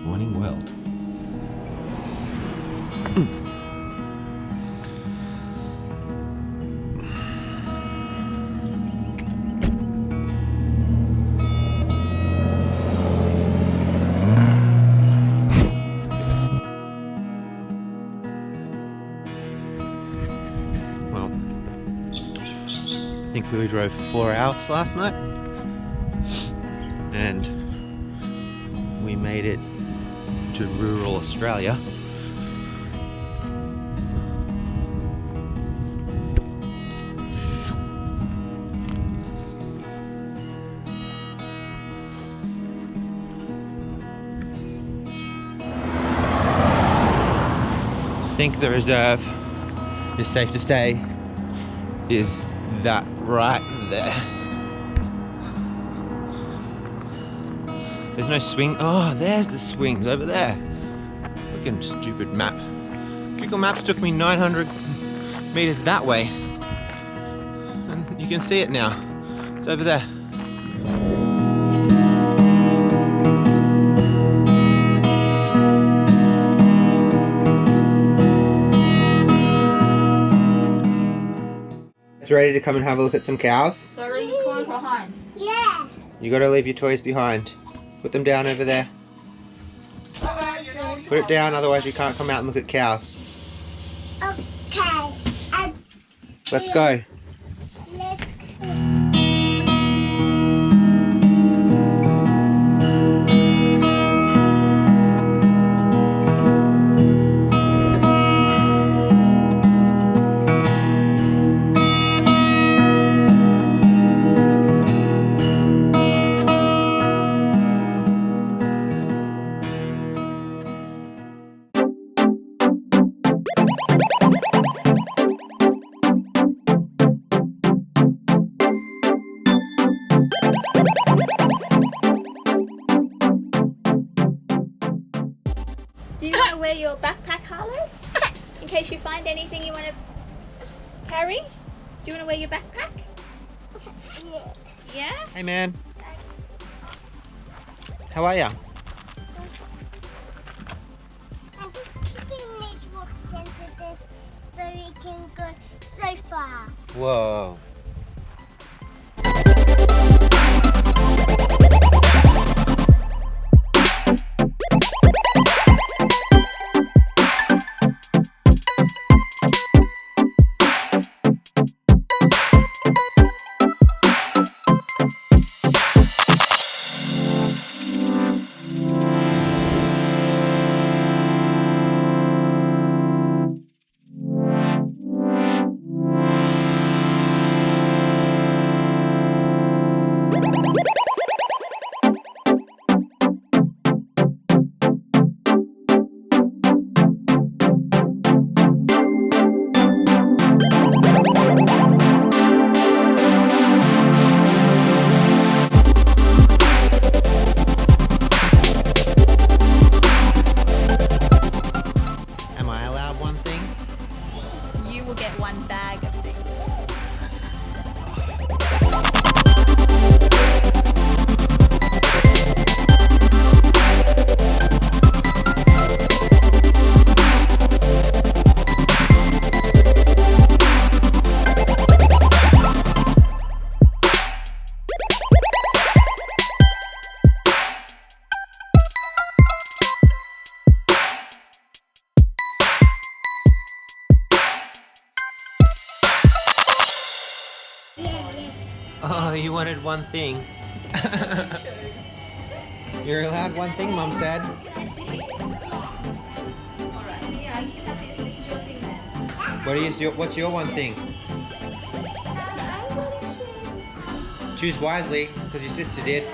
Morning world. Well, I think we drove for 4 hours last night, and we made it to rural Australia. I think the reserve, is safe to say, is that right there. There's no swing. Oh, there's the swings over there. Fucking stupid map. Google Maps took me 900 meters that way. And you can see it now. It's over there. It's ready to come and have a look at some cows? So leave your toys behind. Yeah. You gotta leave your toys behind. Put them down over there. Put it down, otherwise you can't come out and look at cows. Okay. Let's go. Do you want to wear your backpack, Harlow? In case you find anything you want to carry? Do you want to wear your backpack? Yeah? Hey man. How are ya? I'm just keeping these rocks into this so we can go so far. Whoa. Am I allowed one thing? You will get one bag of things. Oh, you wanted one thing. You're allowed one thing, Mum said. What's your one thing? Choose wisely, because your sister did.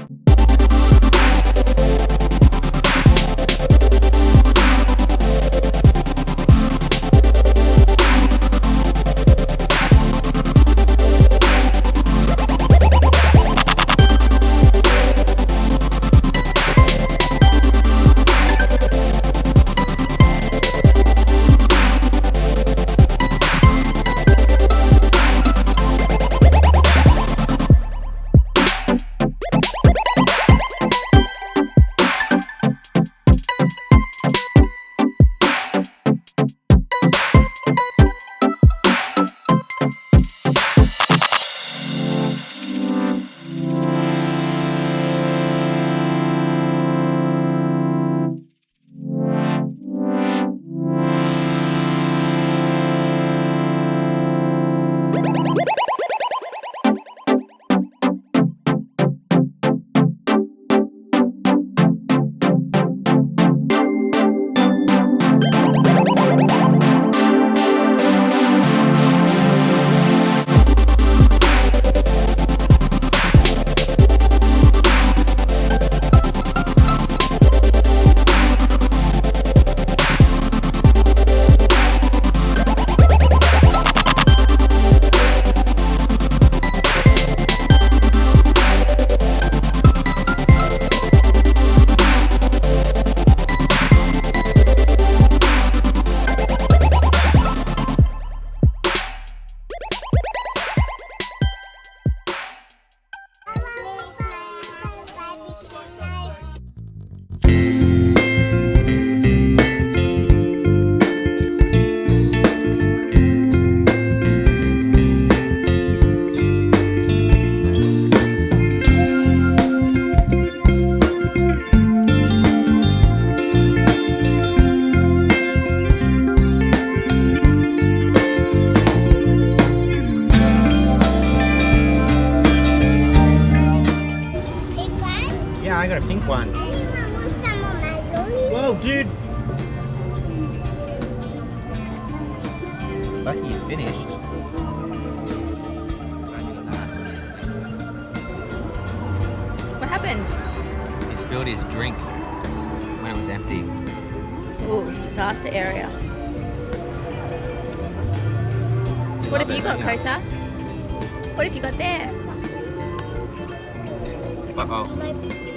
hell, dude? Lucky you finished. What happened? He spilled his drink when it was empty. Ooh, disaster area. What have you got, Kota? What have you got there? Uh-oh. My